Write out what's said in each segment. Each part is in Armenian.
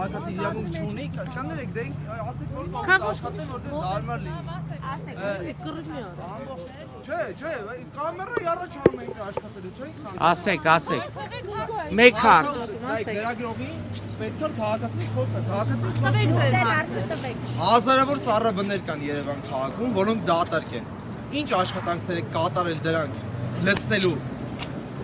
քաղաքացի իրավունք չունի, կաներեք դե ասեք որ կողմից աշխատեն որ ձեզ հարմար լինի։ Ասեք, կռիվի օր։ Չէ, կամերայի առաջ անում ենք աշխատելու, չէ՞։ Ասեք, մեկ հարց։ Գրագրողի պետք է քաղաքացի խոսա, քաղաքացի Տվեք ձեր հարցը տվեք։ հազարավոր ծառաբներ կան Երևան քաղաքում, որոնք դատարկ են։ Ինչ աշխատանքներ եք կատարել դրանք լցնելու,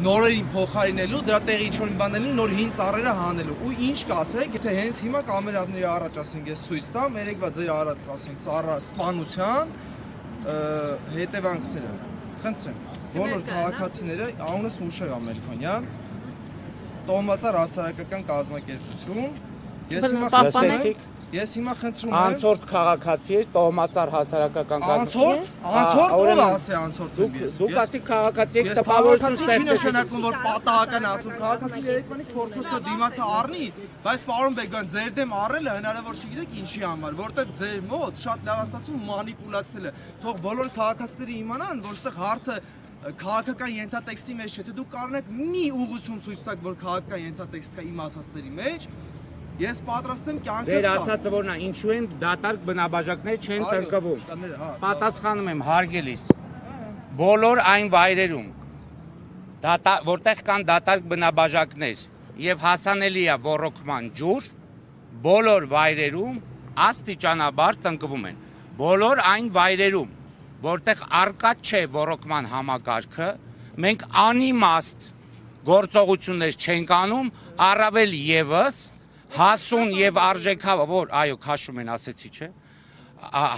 նորերին փոխարինելու, դրա տեղի ինչ-որ բանելու, նոր հին ծառերը հանելու։ Ու ինչ կասեք, եթե հենց հիմա կամերաների առաջ ասենք ես ցույց տամ, երեկվա ձեր արած ասենք ծառա սպանության հետևանքները։ Խնդրեմ, բոլոր քաղաքացիները անունս Մուշե Ամերիքանյան, տոհմածառ հասարակական կազմակերպություն, ես հիմա խնդրում եմ Անցորդ քաղաքացի է, տոհմածառ հասարակական Անցորդ, ով ասե անցորդ եմ ես։ Դուք ասիք քաղաքացի եք տպավորություն ստեղծել։ Նշանակում որ պատահական ասում քաղաքացի երեկվանից փորձոցը դիմացը առնի, բայց պարոն Բեգան ձեր դեմ առելը հնարավոր չգիտեք ինչի համար, որտեղ ձեր մոտ շատ լավ աստացում մանիպուլացնել է։ Թող բոլոր քաղաքացիները իմանան, որ այստեղ հարցը քաղաքական ենթատեքստի մեջ չէ, թե դուք կարող եք մի ուղղություն ցույց տաք, որ քաղաքական ենթատեքստ կա իմ ասածների մեջ։ Ես պատրաստ եմ կյանքս տալ։ Ձեր ասածը որն է, ինչու են դատարկ բնաբաժակներ չեն տրկվում։ Պատասխանում եմ հարգելիս։ Բոլոր այն վայրերում, որտեղ կան դատարկ բնաբաժակներ եւ հասանելի է ոռոգման ջուր, բոլոր վայրերում աստիճանաբար տնկվում են։ Բոլոր այն վայրերում, որտեղ արկա չէ ոռոգման համակարգը, մենք անիմաստ գործողություններ չենք անում, առավել եւս հասուն եւ արժեքավոր, այո, քաշում են ասեցի, չէ։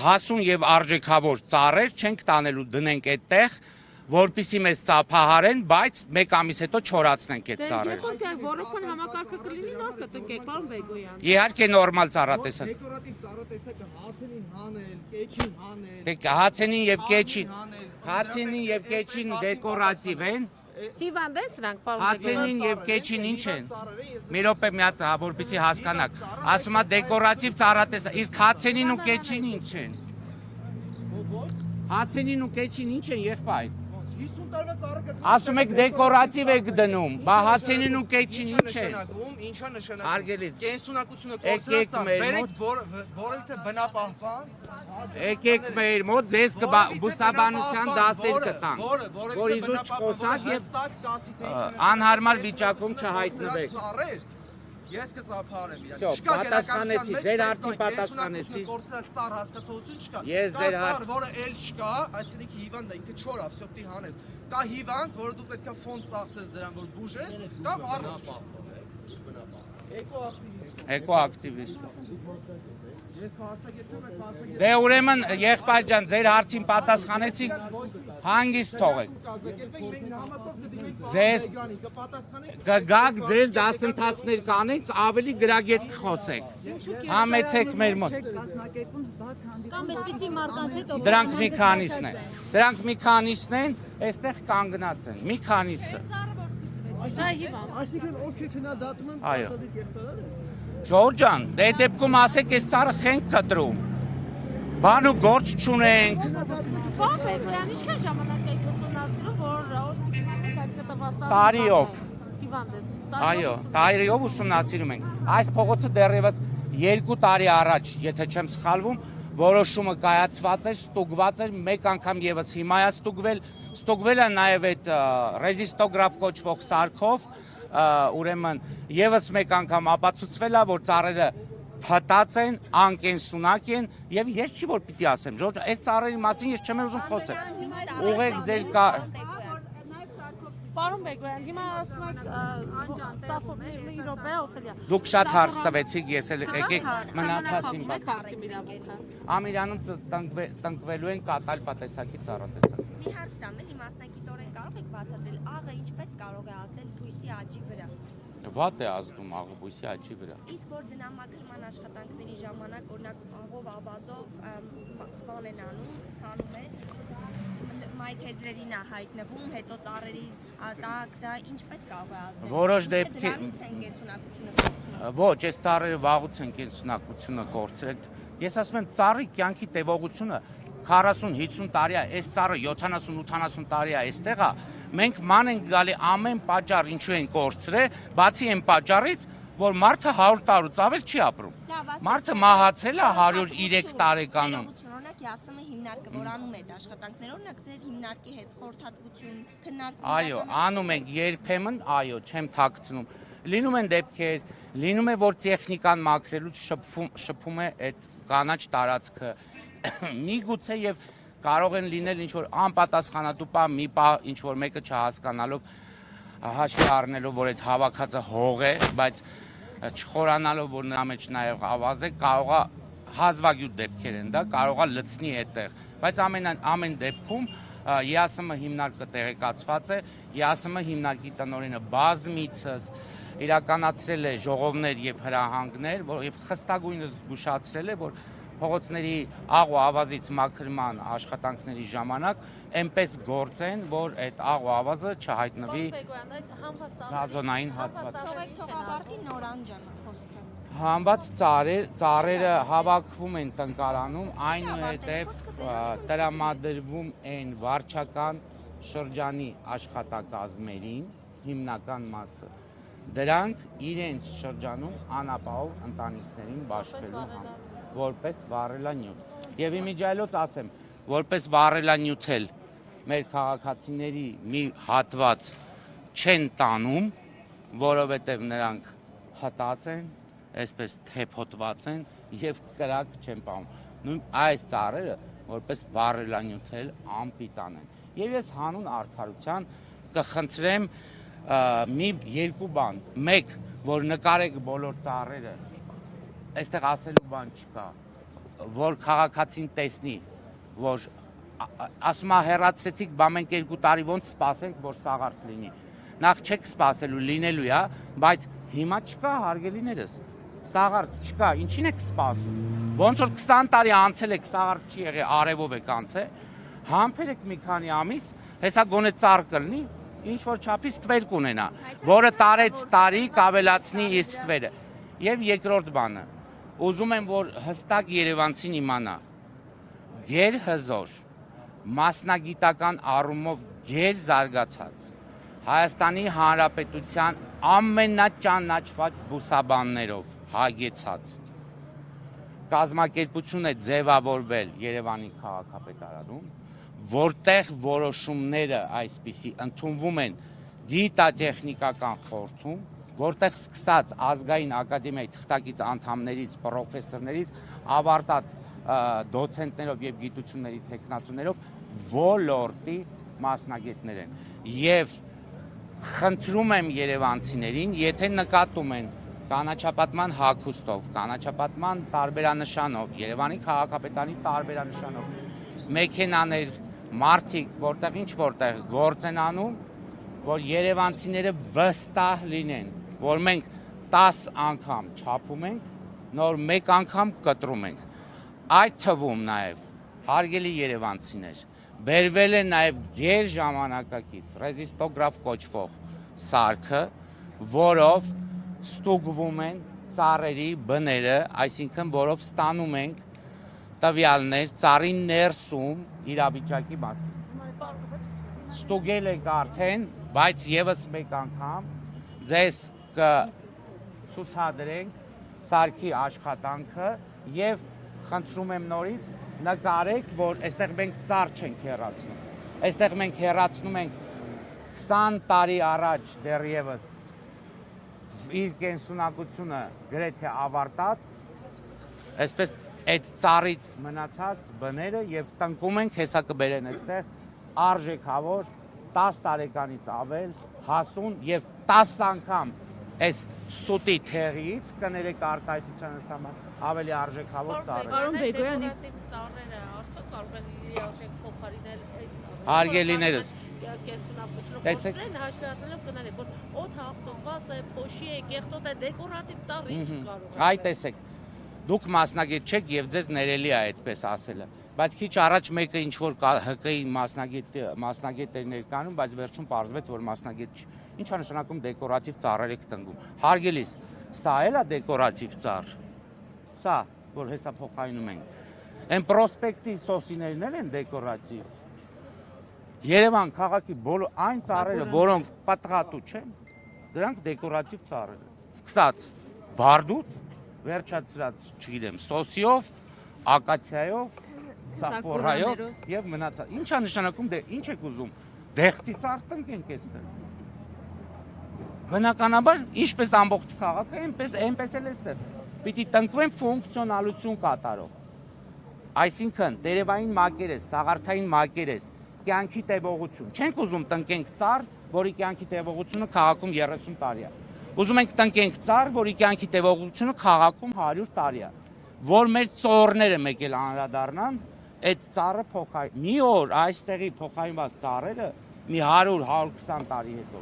Հասուն եւ արժեքավոր ծառեր չենք տանելու դնենք այդտեղ, որպեսզի մեզ ծափահարեն, բայց մեկ ամիս հետո չորացնենք այդ ծառերը։ Ոռոգման համակարգը կլինի նոր կտնկեք, պարոն Բեգոյան։ Իհարկե նորմալ ծառատեսակ։ Դեկորատիվ ծառատեսակը հացենին հանել, կեչին հանել։ Դե հացենին եւ կեչին դեկորատիվ են։ Հիվանդ են սրանք, պարոն Հացենին եւ կեչին ինչ են։ Մի րոպե մի հատ որպեսզի հասկանաք։ Ասում է դեկորատիվ ծառատեսակ, իսկ հացենին ու կեչին ինչ են։ Հացենին ու կեչին ինչ են եղբայր։ 50 տարվա ծառը Ասում եք դեկորատիվ եք դնում, բա հացենին ու կեչին ինչ են։ Ինչա նշանակում։ Արգելից։ Կենսունակությունը կորցրած բերեք որից է բնապահպան։ Եկեք մեր մոտ ձեզ բուսաբանության դասեր կտանք, որ իզուր չխոսակ եւ անհարմար վիճակում չհայտնվեք։ Ես կծափարեմ իրան։ Պատասխանեցի, ձեր հարցին պատասխանեցի։ Կորցրած ծառ հասկացողություն չկա։ Ես ձեր հարց, որը էլ չկա, այսինքն հիվանդ է, ինքը չոր է, վсё-տի հանես։ Կա հիվանդ, որը դու պետք է ֆոնդ ծախսես դրան, որ բուժես, կամ առողջ։ Էկոակտիվիստ։ Դե ուրեմն եղբայր ջան, ձեր հարցին պատասխանեցի, հանգիստ թողեք։ Ձեզ կգաք, ձեզ դասընթացներ կանենք, ավելի գրագետ կխոսեք։ Համեցեք մեր մոտ։ Կամ այսպիսի մարդկանց հետ Դրանք մի քանիսն են։ Դրանք մի քանիսն են, այստեղ կանգնած են։ Մի քանիսը։ Դա հիվանդ։ Այսինքն օքեյ քննադատում եմ Այո։ Ժողովուրդ ջան, դե դեպքում ասեք այս ծառը խենք կտրում։ Բան ու գործ չունենք։ Պարոն Բեգոյան, ինչքան ժամանակ եք ուսումնասիրում, որ Տարիով։ հիվանդ է։ Այո, տարիով ուսումնասիրում ենք։ Այս փողոցը դեռևս 2 տարի առաջ, եթե չեմ սխալվում, որոշումը կայացված էր, ստուգված էր, մեկ անգամ եւս հիմա է ստուգվել է նաեւ այդ ռեզիստոգրաֆ կոչվող սարքով, ուրեմն եւս մեկ անգամ ապացուցվել է, որ ծառերը փտած են, անկենսունակ են եւ ես չի որ պիտի ասեմ, Ժորժ, այդ ծառերի մասին ես չեմ ուզում խոսել։ Ուղղեք ձեր Պարոն Բեգոյան, հիմա ասում եք սափոբի րոպե օֆելիա։ Դուք շատ հարց տվեցիք, ես էլ եկեք մնացածին բաց։ Ամիրանում տնկվելու են կատալպա տեսակի ծառատեսակ։ Մի հարց տամ, էլի մասնակիտորեն կարող եք բացատրել աղը ինչպես կարող է ազդել բույսի աճի վրա։ Վատ է ազդում աղը բույսի աճի վրա։ Իսկ որ ձնամաքրման աշխատանքների ժամանակ օրինակ աղով ավազով բան են անում, ցանում են, մայթեզրերին է հայտնվում, հետո ծառերի տակ դա ինչպես կարող է ազդել։ Որոշ դեպքի կենսունակությունը ոչ, այս ծառերը վաղուց են կենսունակությունը կորցրել։ Ես ասում եմ ծառի կյանքի տևողությունը 40-50 տարի է, այս ծառը 70-80 տարի է այստեղ է, մենք ման ենք գալի ամեն պատճառ ինչու են կորցրել, բացի այն պատճառից, որ մարդը 100 տարուց ավել չի ապրում։ Մարդը մահացել է 103 տարեկանում։ Օրինակ ԵԱՍՄ հիմնարկը, որ անում է այդ աշխատանքները, օրինակ ձեր հիմնարկի հետ խորհրդատվություն, քննարկում։ Այո, անում ենք երբեմն, այո, չեմ թաքցնում։ Լինում են դեպքեր, լինում է որ տեխնիկան մաքրելուց շփում է այդ կանաչ տարածքը։ Միգուցե եւ կարող են լինել ինչ որ անպատասխանատու բան, մի բան ինչ որ մեկը չհասկանալով հաշվի առնելով որ այդ հավաքածը հող է, բայց չխորանալով որ նրա մեջ նաեւ ավազ է, կարողա հազվագյուտ դեպքեր են դա, կարողա լցնի այդտեղ, բայց ամեն դեպքում ԵԱՍՄ հիմնարկը տեղեկացված է, ԵԱՍՄ հիմնարկի տնօրենը բազմիցս իրականացրել է ժողովներ եւ հրահանգներ, եւ խստագույնս զգուշացրել է, որ փողոցների աղ ու ավազից մաքրման աշխատանքների ժամանակ այնպես գործեն, որ այդ աղ ու ավազը չհայտնվի գազոնային հատվածում։ Թողեք թողավարտի Նորանջան խոսքը։ Համված ծառերը հավաքվում են տնկարանում, այնուհետև տրամադրվում են վարչական շրջանի աշխատակազմերին, հիմնական մասը։ Դրանք իրենց շրջանում անապահով ընտանիքներին բաշխելու համար, որպես վառելանյութ։ Եվ իմիջիայլոց ասեմ, որպես վառելանյութ էլ մեր քաղաքացիների մի հատված չեն տանում, որովհետև նրանք հտած են, այսպես թեփոտված են եւ կրակ չեն պահում։ Նույն այս ծառերը որպես վառելանյութ էլ անպիտան են։ Եվ ես հանուն արդարության կխնդրեմ մի երկու բան։ Մեկ, որ նկարեք բոլոր ծառերը, այստեղ ասելու բան չկա, որ քաղաքացին տեսնի, որ ասում է հեռացրեցիք, բա մենք 2 տարի ոնց սպասենք, որ սաղարթ լինի։ Նախ չեք սպասելու, լինելու է, բայց հիմա չկա, հարգելիներս։ Սաղարթ չկա, ինչին եք սպասում։ Ոնց որ 20 տարի անցել եք, սաղարթ չի եղել, արևով եք անցել, համբեր եք մի քանի ամիս, հեսա գոնե ծառ կլինի, ինչ որ չափի ստվեր կունենա, որը տարեց տարի կավելացնի իր ստվերը։ Եվ երկրորդ բանը, ուզում եմ որ հստակ երևանցին իմանա, գերհզոր, մասնագիտական առումով գերզարգացած Հայաստանի Հանրապետության ամենաճանաչված բուսաբաններով հագեցած կազմակերպություն է ձևավորվել Երևանի քաղաքապետարանում, որտեղ որոշումները այսպիսի ընդունվում են գիտատեխնիկական խորհրդում, որտեղ սկսած ազգային ակադեմիայի թղթակից անդամներից, պրոֆեսորներից, ավարտած դոցենտներով եւ գիտությունների թեկնածուներով ոլորտի մասնագետներ են։ Եվ խնդրում եմ երևանցիներին, եթե նկատում են կանաչապատման հագուստով, կանաչապատման տարբերանշանով, Երևանի քաղաքապետարանի տարբերանշանով, մեքենաներ, մարդիկ, որտեղ ինչ որտեղ գործ են անում, որ երևանցիները վստահ լինեն, որ մենք 10 անգամ չափում ենք, նոր 1 անգամ կտրում ենք։ Այդ թվում նաև հարգելի երևանցիներ, բերվել է նաև գերժամանակակից ռեզիստոգրաֆ կոչվող սարքը, որով ստուգվում են ծառերի բները, այսինքն որով ստանում ենք տվյալներ ծառի ներսում իրավիճակի մասին։ Ստուգել եք արդեն, բայց եւս մեկ անգամ ձեզ կցուցադրենք սարքի աշխատանքը եւ խնդրում եմ նորից նկարեք, որ այստեղ մենք ծառ չենք հեռացնում։ Այստեղ մենք հեռացնում ենք 20 տարի առաջ դեռևս իր կենսունակությունը գրեթե ավարտած, այսպես այդ ծառից մնացած բները եւ տնկում ենք, հեսա կբերեն այստեղ արժեքավոր 10 տարեկանից ավել հասուն եւ 10 անգամ այս սուտի թեղից կներեք արտահայտությանս համար ավելի արժեքավոր ծառեր։ Պարոն Բեգոյան, իսկ ծառերը արդյոք կարող են իրի արժեք փոխարինել այս հարգելիներս։ Տեսեք, հաշվետվելով կներեք, որ օդ հաղթողված է, փոշի է, կեղտոտ է, դեկորատիվ ծառ ինչ կարող է։ Այ տեսեք, դուք մասնագետ չեք եւ ձեզ ներելի է այդպես ասելը, բայց քիչ առաջ մեկը ինչ որ ՀԿ-ի մասնագետ էր ներկայանում, բայց վերջում պարզվեց, որ մասնագետ չի։ Ինչա նշանակում դեկորատիվ ծառեր եք տնկում։ Հարգելիս, սա էլ է դեկորատիվ ծառ։ Սա, որ հեսա փոխարինում ենք։ Այն պրոսպեկտի սոսիներն են դեկորատիվ։ Երևան քաղաքի բոլոր այն ծառերը, որոնք պատղատու չեն, դրանք դեկորատիվ ծառեր են։ Սկսած բարդուց, վերջացրած, չգիտեմ, սոսիով, ակացիայով, սախորայով եւ մնացած։ Ինչա նշանակում, դե ինչ եք ուզում։ Դեղցի ծառ տնկենք այստեղ։ Բնականաբար, ինչպես ամբողջ քաղաքը, այնպես էլ այստեղ։ Պիտի տնկվեն ֆունկցիոնալություն կատարող։ Այսինքն, տերևային մակերես, սաղարթային մակերես, կյանքի տևողություն։ Չենք ուզում տնկենք ծառ, որի կյանքի տևողությունը քաղաքում 30 տարի է։ Ուզում ենք տնկենք ծառ, որի կյանքի տևողությունը քաղաքում 100 տարի է։ Որ մեր ծոռները մեկ էլ անդրադառնան, այդ ծառը փոխային։ Մի օր այստեղի փոխայինված ծառերը մի 100-120 տարի հետո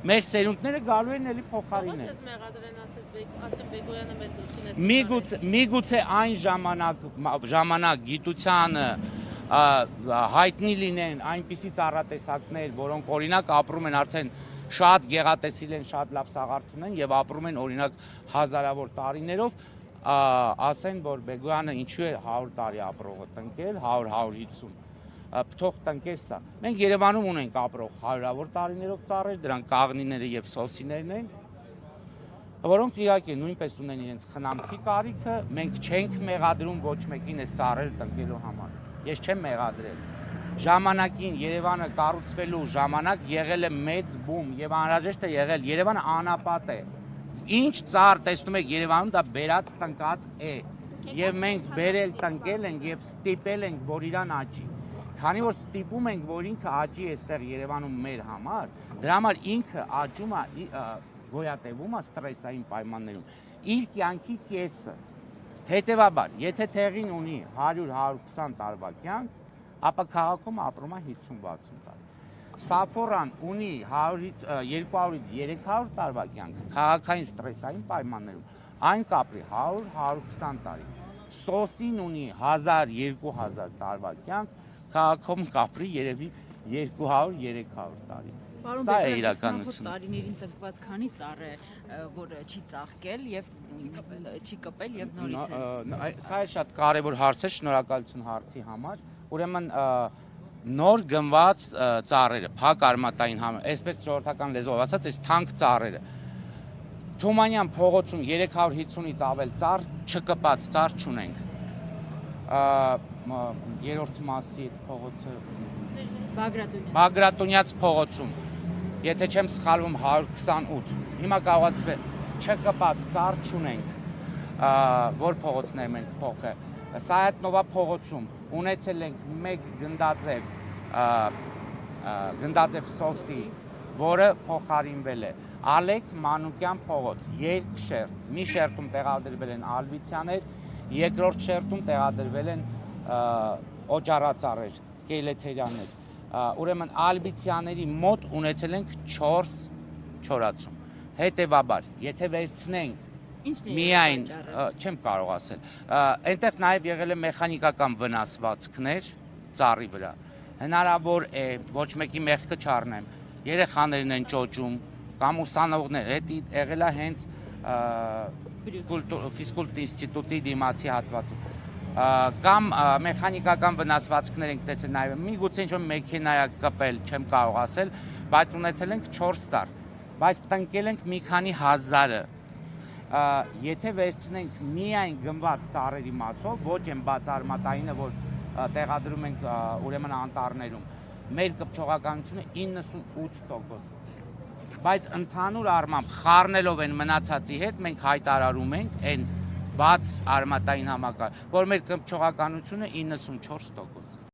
մեր սերունդները գալու են էլի փոխարինել։ Ո՞նց մեղադրեն ասեն Բեգոյանը մեր գլխին է։ Միգուցե այն ժամանակ գիտությանը հայտնի լինեն այնպիսի ծառատեսակներ, որոնք օրինակ ապրում են արդեն շատ գեղատեսիլ են, շատ լավ սաղարթ ունեն եւ ապրում են օրինակ հազարավոր տարիներով, ասեն, որ Բեգոյանը ինչու է 100 տարի ապրողը տնկել, 100-150 թող տնկես սա։ Մենք Երևանում ունենք ապրող հարյուրավոր տարիներով ծառեր, դրանք կաղնիները եւ սոսիներն են, որոնք իհարկե նույնպես ունեն իրենց խնամքի կարիքը, մենք չենք մեղադրում ոչ մեկին այս ծառերը տնկելու համար։ Ես չեմ մեղադրել։ Ժամանակին Երևանը կառուցվելու ժամանակ եղել է մեծ բում եւ անհրաժեշտ է եղել։ Երևանը անապատ է։ Ինչ ծառ տեսնում եք Երևանում, դա բերած տնկած է։ Եվ մենք բերել տնկել ենք եւ ստիպել ենք, որ իրան աճի։ Քանի որ ստիպում ենք, որ ինքը աճի այստեղ Երևանում մեր համար, դրա համար ինքը աճում է, գոյատևում է ստրեսային պայմաններում։ Իր կյանքի կեսը։ Հետևաբար, եթե տեղին ունի 100-120 տարվա կյանք, ապա քաղաքում ապրում է 50-60 տարի։ Սաֆորան ունի 200-300 տարվա կյանք, քաղաքային ստրեսային պայմաններում, այն կապրի 100-120 տարի։ Սոսին ունի 1000-2000 տարվա կյանք, քաղաքում կապրի երևի 200-300 տարի։ Սա է իրականությունը։ Տարիներին տնկված քանի ծառ է, որ չի ծաղկել եւ չի կպել եւ նորից է։ Սա է շատ կարևոր հարց է, շնորհակալություն հարցի համար։ Ուրեմն նոր գնված ծառերը, փակ արմատային համար, այսպես ժողովրդական լեզվով ասած, այս թանկ ծառերը։ Թումանյան փողոցում 350-ից ավել ծառ, չկպած ծառ չունենք։ Երրորդ մասի այդ փողոցը Բագրատունյաց փողոցում, եթե չեմ սխալվում 128, հիմա կարողացվել չկպած ծառ չունենք, որ փողոցներ մենք փոխել։ Սայատնովա փողոցում ունեցել ենք մեկ գնդաձև սոսի, որը փոխարինվել է։ Ալեք Մանուկյան փողոց, 2 շերտ, մի շերտում տեղադրվել են ալբիցիաներ, երկրորդ շերտում տեղադրվել են օճառածառեր, կելեթերյաներ։ Ուրեմն ալբիցիաների մոտ ունեցել ենք 4 չորացում։ Հետևաբար, եթե վերցնենք միայն, չեմ կարող ասել, այնտեղ նաև եղել է մեխանիկական վնասվածքներ ծառի վրա։ Հնարավոր է ոչ մեկի մեղքը չառնեմ, երեխաներն են ճոճում կամ ուսանողներ, դա եղել է հենց ֆիզկուլտ ինստիտուտի դիմացի հատվածում։ Կամ մեխանիկական վնասվածքներ ենք տեսել նաև, միգուցե ինչ-որ մեքենա է կպել, չեմ կարող ասել, բայց ունեցել ենք 4 ծառ, բայց տնկել ենք մի քանի հազարը։ Եթե վերցնենք միայն գնված ծառերի մասով, ոչ այն բաց արմատայինը, որ տեղադրում ենք ուրեմն անտառներում, մեր կպչողականությունը 98%։ Բայց ընդհանուր առմամբ խառնելով են մնացածի հետ մենք հայտարարում ենք այն բաց արմատային համակարգ, որ մեր կպչողականությունը 94%։